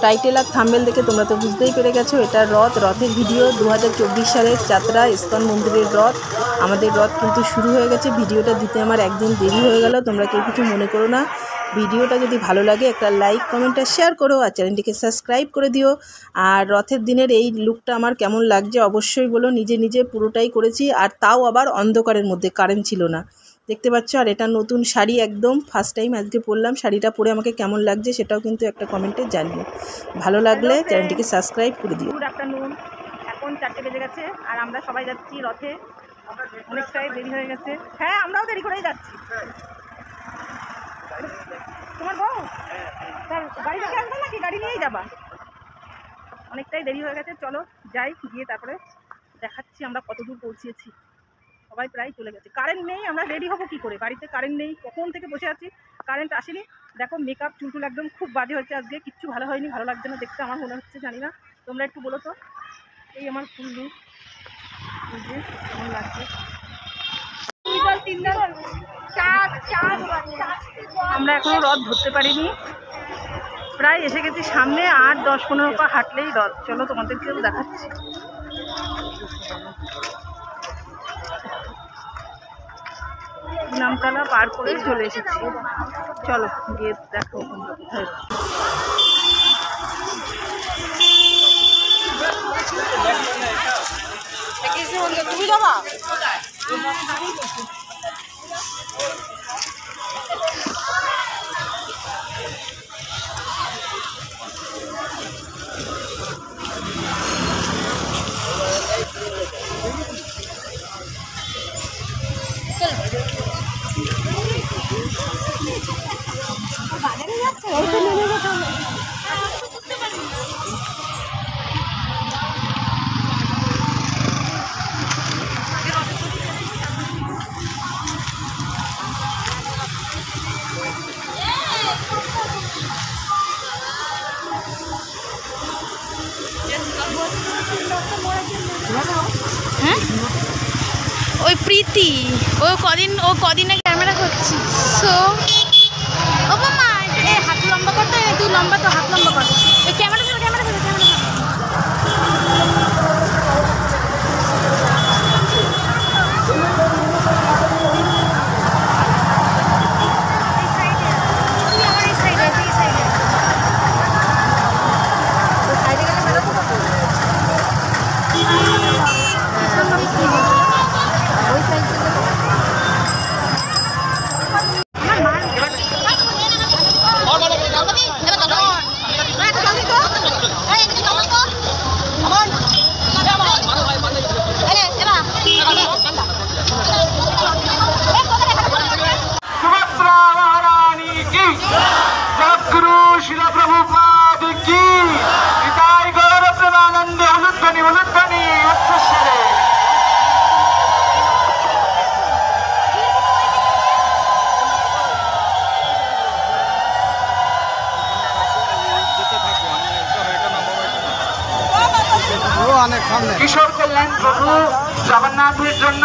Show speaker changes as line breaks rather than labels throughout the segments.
Title আর thumbnail দেখে তোমরা তো বুঝতেই পেরে গেছো এটা রথের ভিডিও। 2024 সালের যাত্রা ইস্কন মন্দিরের রথ। আমাদের রথ কিন্তু শুরু হয়ে গেছে। ভিডিওটা দিতে আমার একদিন দেরি হয়ে গেল, তোমরা কেউ কিছু মনে করো না। ভিডিওটা যদি ভালো লাগে একটা লাইক কমেন্ট আর শেয়ার করো, আর চ্যানেলটিকে সাবস্ক্রাইব করে দিও। আর রথের দিনের এই লুকটা আমার কেমন লাগছে অবশ্যই বলো। নিজে পুরোটাই করেছি, আর তাও আবার অন্ধকারের মধ্যে, কারেন্ট ছিল না, দেখতে পাচ্ছ। আর এটা নতুন শাড়ি, একদম ফার্স্ট টাইম আজকে পরলাম। শাড়িটা পরে আমাকে কেমন লাগছে সেটাও কিন্তু একটা কমেন্টে জানিও। ভালো লাগলে চ্যানেলটিকে সাবস্ক্রাইব করে দিও।
গুড আফটারনুন, এখন 4টে বেজে গেছে আর আমরা সবাই যাচ্ছি রথে। অনেকটাই দেরি হয়ে গেছে। হ্যাঁ, আমরাও দেরি করেই যাচ্ছি। তোমার বউ গাড়ি দেখে আসবে নাকি গাড়ি নিয়েই যাবা? অনেকটাই দেরি হয়ে গেছে, চলো যাই, গিয়ে তারপরে দেখাচ্ছি আমরা কত দূর পৌঁছিয়েছি। সবাই প্রায় চলে গেছে। কারেন্ট নেই, আমরা রেডি হবো কি করে? বাড়িতে কারেন্ট নেই, কখন থেকে বসে আছি, কারেন্ট আসেনি। দেখো মেকআপ চুলটুল একদম খুব বাজে হচ্ছে আজকে, কিচ্ছু ভালো হয়নি, ভালো লাগছে না দেখতে আমার মনে হচ্ছে, জানি না তোমরা একটু বলো তো। এই আমার ফুল লুক কেমন লাগছে। আমরা এখনো রথ ধরতে পারিনি, প্রায় এসে গেছি সামনে। 8-10-15 পা হাঁটলেই রথ। চলো তোমাদেরকেও দেখাচ্ছি। নামতলা পার করে চলে এসেছি, চলো গিয়ে দেখো কোথায়। তুমি যাবা? হ্যাঁ, ওই প্রীতি ও কদিনে ক্যামেরা করছি। সো ও মামা এ হাত লম্বা করতে, তুই লম্বা তো, হাত লম্বা কর। এই ক্যামেরা কিশোর কল্যাণ প্রভু জগন্নাথের জন্য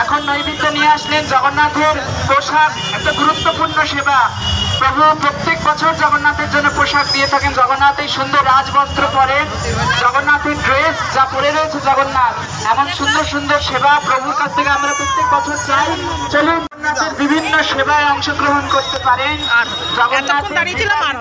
এখন নৈবেদ্য নিয়ে আসলেন। জগন্নাথের পোশাক একটা গুরুত্বপূর্ণ সেবা। প্রভু প্রত্যেক বছর জগন্নাথের জন্য পোশাক দিয়ে থাকেন। জগন্নাথ এই সুন্দর রাজবস্ত্র পরেন, জগন্নাথের ড্রেস যা পরে রয়েছে জগন্নাথ, এমন সুন্দর সুন্দর সেবা প্রভুর কাছ থেকে আমরা প্রত্যেক বছর চাই। চলুন জগন্নাথের বিভিন্ন সেবায় অংশগ্রহণ করতে পারেন। আর জগন্নাথ দাঁড়িয়েছিলাম আর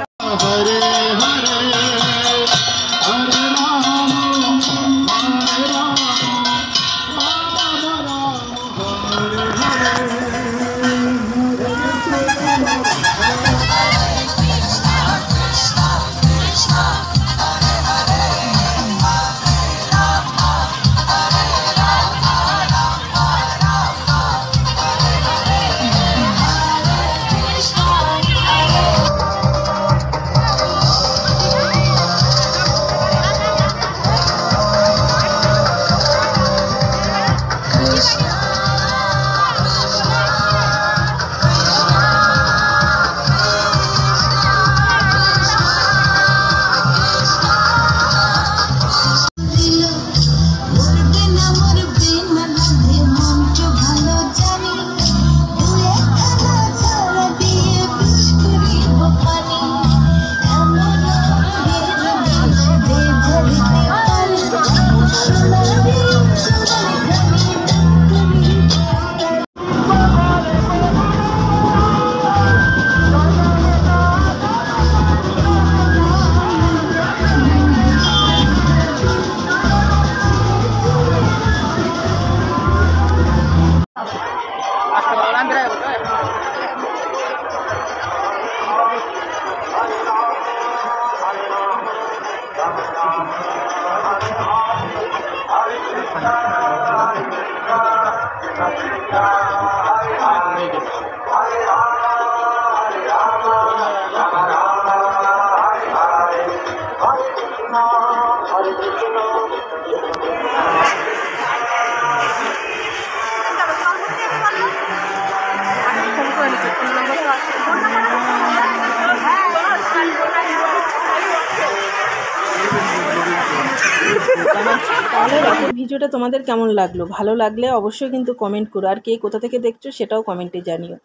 তাহলে রথের ভিডিওটা তোমাদের কেমন লাগলো? ভালো লাগলে অবশ্যই কিন্তু কমেন্ট করো, আর কে কোথা থেকে দেখছো সেটাও কমেন্টে জানিও।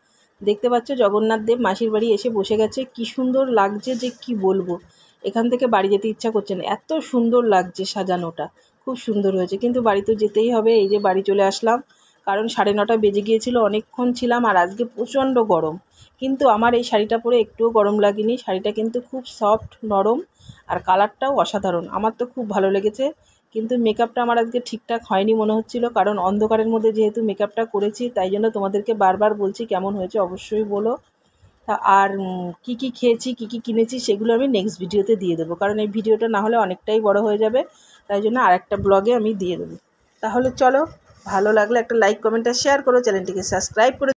দেখতে পাচ্ছ জগন্নাথ দেব মাসির বাড়ি এসে বসে গেছে। কি সুন্দর লাগছে যে কি বলবো, এখান থেকে বাড়ি যেতে ইচ্ছা করছে না, এত সুন্দর লাগছে সাজানোটা, খুব সুন্দর হয়েছে। কিন্তু বাড়ি তো যেতেই হবে, এই যে বাড়ি চলে আসলাম, কারণ 9:30 বেজে গিয়েছিল, অনেকক্ষণ ছিলাম, আর আজকে প্রচণ্ড গরম। কিন্তু আমার এই শাড়িটা পরে একটুও গরম লাগেনি, শাড়িটা কিন্তু খুব সফট নরম, আর কালারটাও অসাধারণ, আমার তো খুব ভালো লেগেছে। কিন্তু মেকআপটা আমার আজকে ঠিকঠাক হয়নি মনে হচ্ছিল, কারণ অন্ধকারের মধ্যে যেহেতু মেকআপটা করেছি, তাই জন্য তোমাদেরকে বারবার বলছি কেমন হয়েছে অবশ্যই বলো। আর কি কি খেয়েছি, কি কি কিনেছি, সেগুলো আমি নেক্সট ভিডিওতে দিয়ে দেবো, কারণ এই ভিডিওটা না হলে অনেকটাই বড় হয়ে যাবে, তাই জন্য আরেকটা ব্লগে আমি দিয়ে দেবো। তাহলে চলো, ভালো লাগলে একটা লাইক কমেন্ট আর শেয়ার করো, চ্যানেলটিকে সাবস্ক্রাইব করে